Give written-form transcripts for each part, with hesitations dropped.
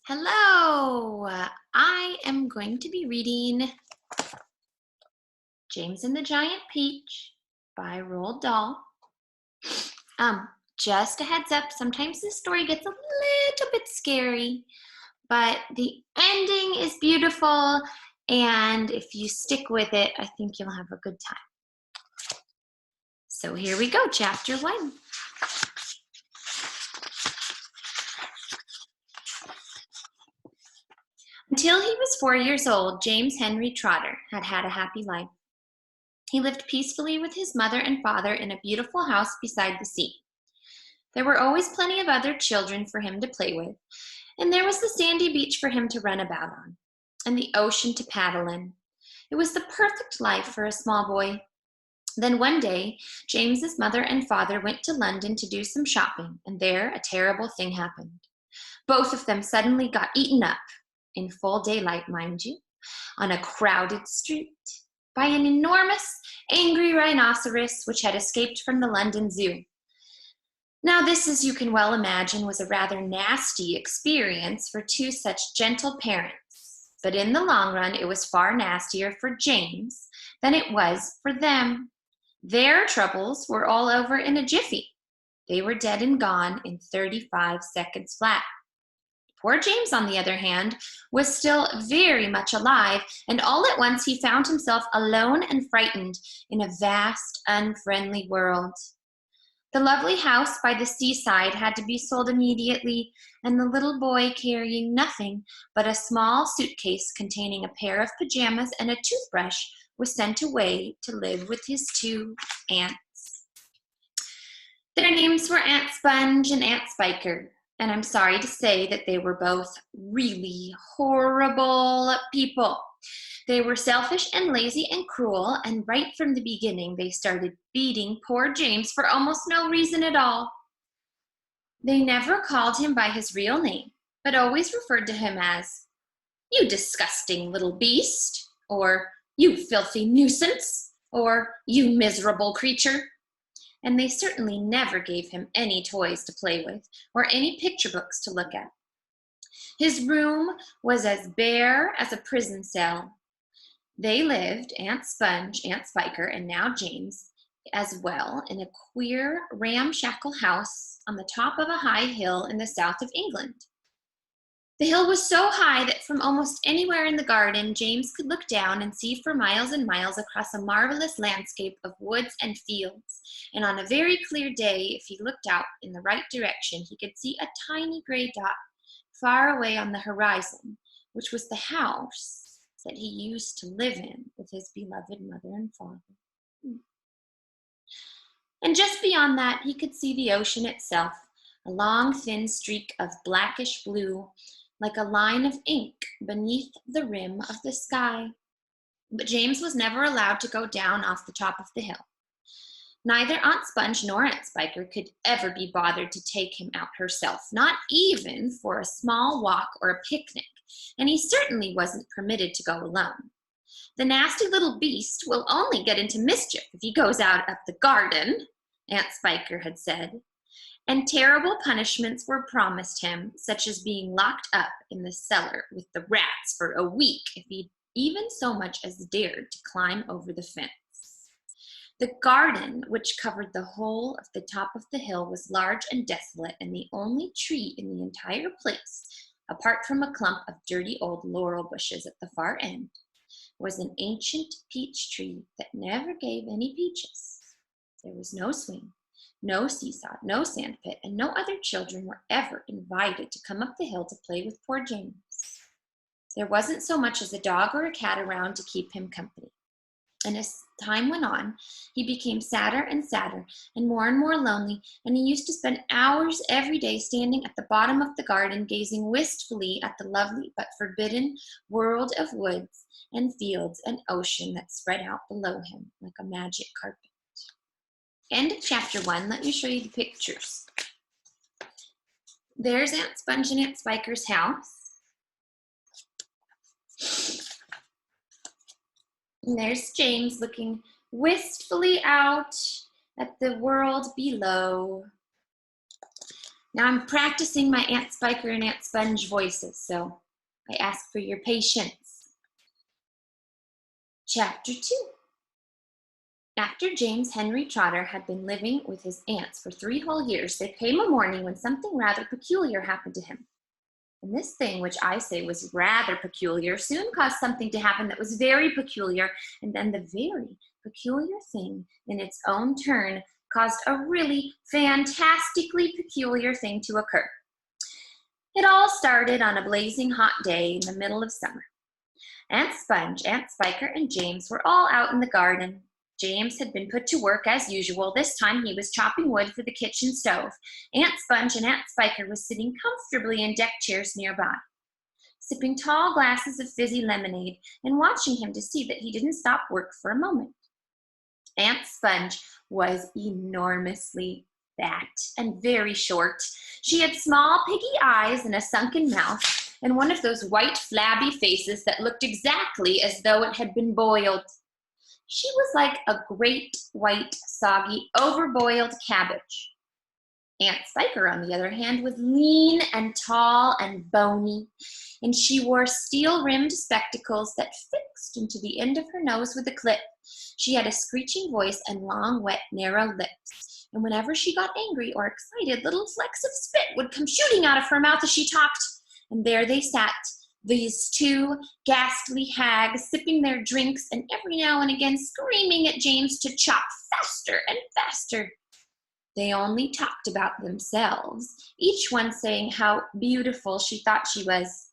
Hello, I am going to be reading James and the Giant Peach by Roald Dahl. Um, just a heads up, sometimes this story gets a little bit scary, but the ending is beautiful, and if you stick with it, I think you'll have a good time. So here we go, chapter 1. Until he was 4 years old, James Henry Trotter had had a happy life. He lived peacefully with his mother and father in a beautiful house beside the sea. There were always plenty of other children for him to play with, and there was the sandy beach for him to run about on, and the ocean to paddle in. It was the perfect life for a small boy. Then one day, James's mother and father went to London to do some shopping, and there a terrible thing happened. Both of them suddenly got eaten up, in full daylight, mind you, on a crowded street, by an enormous, angry rhinoceros which had escaped from the London Zoo. Now this, as you can well imagine, was a rather nasty experience for two such gentle parents, but in the long run it was far nastier for James than it was for them. Their troubles were all over in a jiffy. They were dead and gone in 35 seconds flat. Poor James, on the other hand, was still very much alive, and all at once he found himself alone and frightened in a vast, unfriendly world. The lovely house by the seaside had to be sold immediately, and the little boy, carrying nothing but a small suitcase containing a pair of pajamas and a toothbrush, was sent away to live with his two aunts. Their names were Aunt Sponge and Aunt Spiker. And I'm sorry to say that they were both really horrible people. They were selfish and lazy and cruel, and right from the beginning they started beating poor James for almost no reason at all. They never called him by his real name, but always referred to him as, "You disgusting little beast," or "You filthy nuisance," or "You miserable creature." And they certainly never gave him any toys to play with or any picture books to look at. His room was as bare as a prison cell. They lived, Aunt Sponge, Aunt Spiker, and now James as well, in a queer, ramshackle house on the top of a high hill in the south of England. The hill was so high that from almost anywhere in the garden, James could look down and see for miles and miles across a marvelous landscape of woods and fields. And on a very clear day, if he looked out in the right direction, he could see a tiny gray dot far away on the horizon, which was the house that he used to live in with his beloved mother and father. And just beyond that, he could see the ocean itself, a long, thin streak of blackish blue, like a line of ink beneath the rim of the sky. But James was never allowed to go down off the top of the hill. Neither Aunt Sponge nor Aunt Spiker could ever be bothered to take him out herself, not even for a small walk or a picnic, and he certainly wasn't permitted to go alone. "The nasty little beast will only get into mischief if he goes out of the garden," Aunt Spiker had said. And terrible punishments were promised him, such as being locked up in the cellar with the rats for a week if he even so much as dared to climb over the fence. The garden, which covered the whole of the top of the hill, was large and desolate, and the only tree in the entire place, apart from a clump of dirty old laurel bushes at the far end, was an ancient peach tree that never gave any peaches. There was no swing, no seesaw, no sandpit, and no other children were ever invited to come up the hill to play with poor James. There wasn't so much as a dog or a cat around to keep him company. And as time went on, he became sadder and sadder and more lonely, and he used to spend hours every day standing at the bottom of the garden, gazing wistfully at the lovely but forbidden world of woods and fields and ocean that spread out below him like a magic carpet. End of chapter 1. Let me show you the pictures. There's Aunt Sponge and Aunt Spiker's house. And there's James looking wistfully out at the world below. Now I'm practicing my Aunt Spiker and Aunt Sponge voices, so I ask for your patience. Chapter 2. After James Henry Trotter had been living with his aunts for 3 whole years, there came a morning when something rather peculiar happened to him. And this thing, which I say was rather peculiar, soon caused something to happen that was very peculiar, and then the very peculiar thing, in its own turn, caused a really fantastically peculiar thing to occur. It all started on a blazing hot day in the middle of summer. Aunt Sponge, Aunt Spiker, and James were all out in the garden. James had been put to work as usual. This time he was chopping wood for the kitchen stove. Aunt Sponge and Aunt Spiker were sitting comfortably in deck chairs nearby, sipping tall glasses of fizzy lemonade and watching him to see that he didn't stop work for a moment. Aunt Sponge was enormously fat and very short. She had small piggy eyes and a sunken mouth and one of those white flabby faces that looked exactly as though it had been boiled. She was like a great white, soggy, overboiled cabbage. Aunt Spiker, on the other hand, was lean and tall and bony, and she wore steel-rimmed spectacles that fixed into the end of her nose with a clip. She had a screeching voice and long, wet, narrow lips, and whenever she got angry or excited, little flecks of spit would come shooting out of her mouth as she talked. And there they sat, these 2 ghastly hags, sipping their drinks and every now and again screaming at James to chop faster and faster. They only talked about themselves, each one saying how beautiful she thought she was.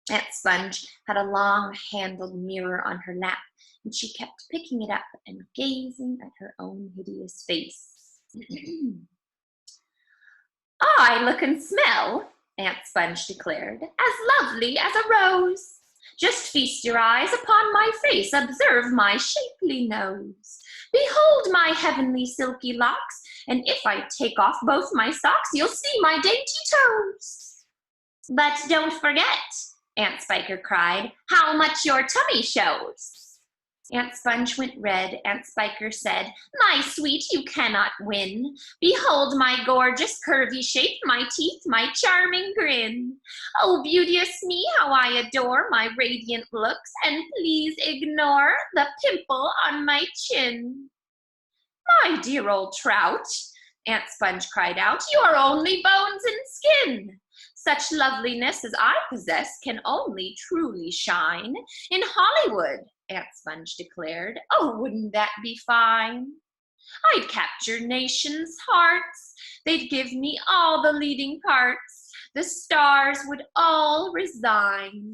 Aunt Sponge had a long-handled mirror on her lap, and she kept picking it up and gazing at her own hideous face. I look and smell, Aunt Sponge declared, as lovely as a rose. Just feast your eyes upon my face, observe my shapely nose. Behold my heavenly silky locks, and if I take off both my socks, you'll see my dainty toes. But don't forget, Aunt Spiker cried, how much your tummy shows. Aunt Sponge went red. Aunt Spiker said, my sweet, you cannot win. Behold my gorgeous curvy shape, my teeth, my charming grin. Oh, beauteous me, how I adore my radiant looks, and please ignore the pimple on my chin. My dear old trout, Aunt Sponge cried out, you're only bones and skin. Such loveliness as I possess can only truly shine in Hollywood, Aunt Sponge declared. Oh, wouldn't that be fine? I'd capture nations' hearts. They'd give me all the leading parts. The stars would all resign.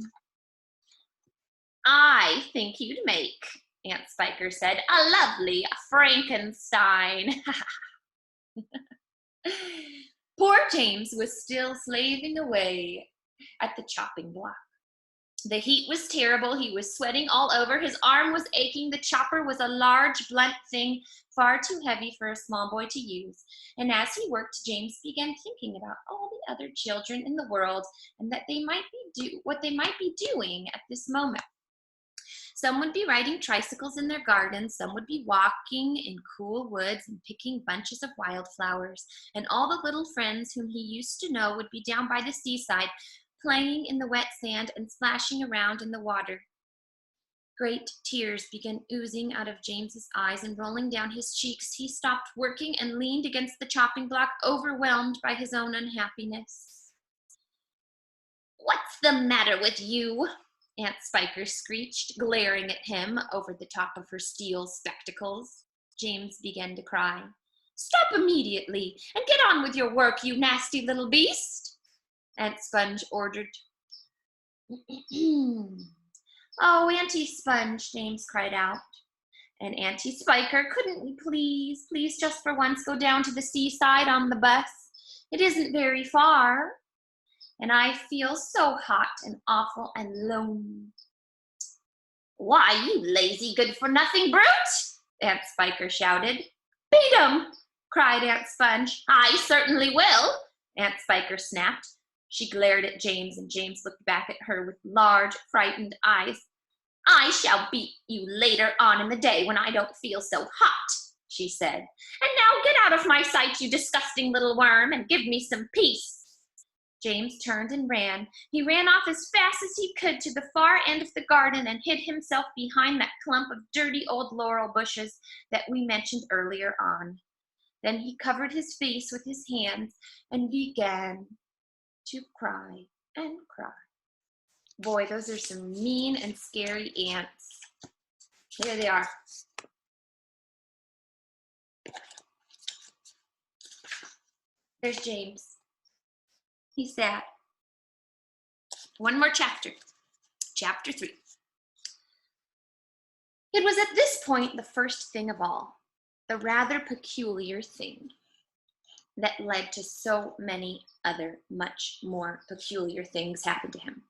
I think you'd make, Aunt Spiker said, a lovely Frankenstein. Poor James was still slaving away at the chopping block. The heat was terrible. He was sweating all over. His arm was aching. The chopper was a large, blunt thing, far too heavy for a small boy to use. And as he worked, James began thinking about all the other children in the world and that what they might be doing at this moment. Some would be riding tricycles in their gardens, some would be walking in cool woods and picking bunches of wildflowers, and all the little friends whom he used to know would be down by the seaside, playing in the wet sand and splashing around in the water. Great tears began oozing out of James's eyes and rolling down his cheeks. He stopped working and leaned against the chopping block, overwhelmed by his own unhappiness. What's the matter with you? Aunt Spiker screeched, glaring at him over the top of her steel spectacles. James began to cry. Stop immediately and get on with your work, you nasty little beast, Aunt Sponge ordered. Oh, Auntie Sponge, James cried out. And Auntie Spiker, couldn't we please just for once go down to the seaside on the bus? It isn't very far. And I feel so hot and awful and lonely. Why, you lazy good-for-nothing brute, Aunt Spiker shouted. Beat 'em, cried Aunt Sponge. I certainly will, Aunt Spiker snapped. She glared at James, and James looked back at her with large, frightened eyes. I shall beat you later on in the day when I don't feel so hot, she said. "And now get out of my sight, you disgusting little worm, and give me some peace." James turned and ran. He ran off as fast as he could to the far end of the garden and hid himself behind that clump of dirty old laurel bushes that we mentioned earlier on. Then he covered his face with his hands and began to cry and cry. Boy, those are some mean and scary ants. Here they are. There's James. He's sad. One more chapter. Chapter 3. It was at this point the first thing of all, the rather peculiar thing that led to so many other much more peculiar things happen to him.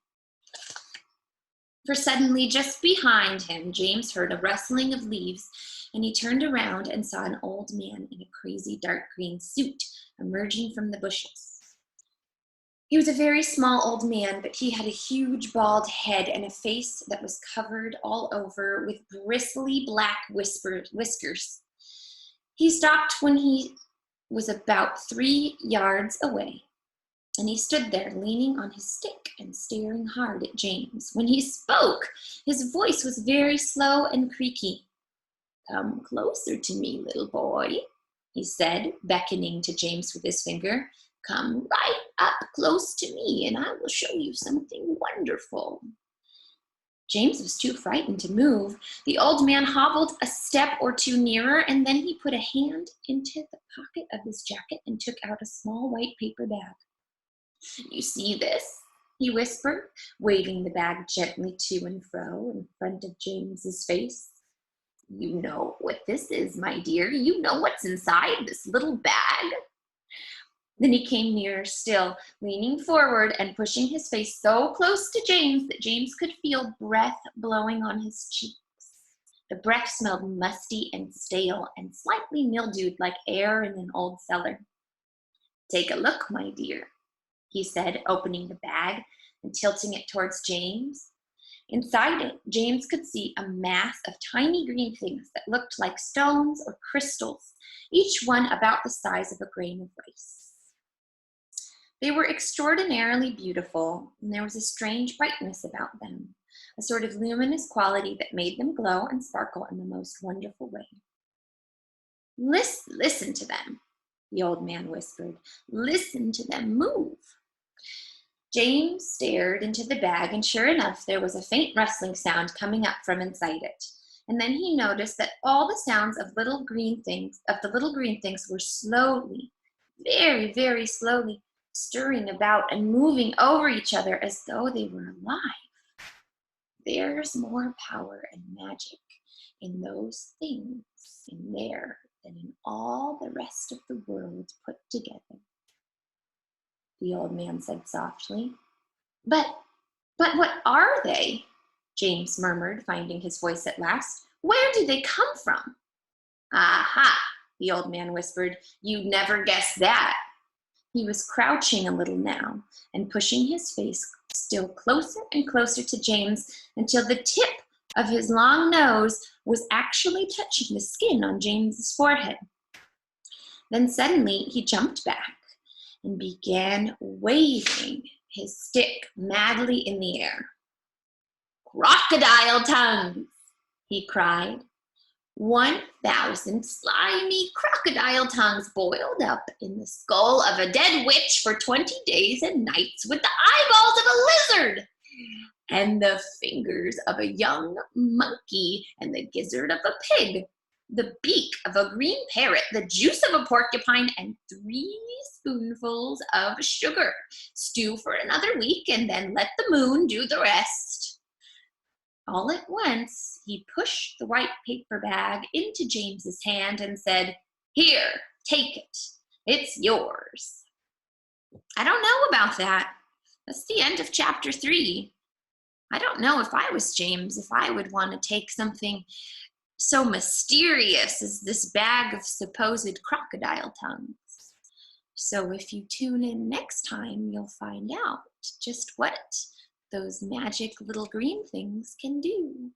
For suddenly, just behind him, James heard a rustling of leaves, and he turned around and saw an old man in a crazy dark green suit emerging from the bushes. He was a very small old man, but he had a huge bald head and a face that was covered all over with bristly black whiskers. He stopped when he was about 3 yards away, and he stood there leaning on his stick and staring hard at James. When he spoke, his voice was very slow and creaky. "Come closer to me, little boy," he said, beckoning to James with his finger. "Come right up close to me, and I will show you something wonderful." James was too frightened to move. The old man hobbled a step or two nearer, and then he put a hand into the pocket of his jacket and took out a small white paper bag. "You see this?" he whispered, waving the bag gently to and fro in front of James's face. "You know what this is, my dear. You know what's inside this little bag." Then he came nearer still, leaning forward and pushing his face so close to James that James could feel breath blowing on his cheeks. The breath smelled musty and stale and slightly mildewed like air in an old cellar. "Take a look, my dear," he said, opening the bag and tilting it towards James. Inside it, James could see a mass of tiny green things that looked like stones or crystals, each one about the size of a grain of rice. They were extraordinarily beautiful, and there was a strange brightness about them, a sort of luminous quality that made them glow and sparkle in the most wonderful way. Listen to them," the old man whispered. "Listen to them move." James stared into the bag, and sure enough, there was a faint rustling sound coming up from inside it. And then he noticed that all the sounds of the little green things were slowly, very, very slowly, stirring about and moving over each other as though they were alive. There's more power and magic in those things in there than in all the rest of the world put together," the old man said softly. But what are they?" James murmured, finding his voice at last. "Where do they come from?" "Aha," the old man whispered. "You'd never guess that." He was crouching a little now and pushing his face still closer and closer to James until the tip of his long nose was actually touching the skin on James's forehead. Then suddenly he jumped back and began waving his stick madly in the air. "Crocodile tongues!" he cried. 1,000 slimy crocodile tongues boiled up in the skull of a dead witch for 20 days and nights, with the eyeballs of a lizard and the fingers of a young monkey and the gizzard of a pig, the beak of a green parrot, the juice of a porcupine, and 3 spoonfuls of sugar. Stew for another week and then let the moon do the rest." All at once, he pushed the white paper bag into James's hand and said, "Here, take it. It's yours." I don't know about that. That's the end of chapter 3. I don't know if I was James, if I would want to take something so mysterious as this bag of supposed crocodile tongues. So if you tune in next time, you'll find out just what those magic little green things can do.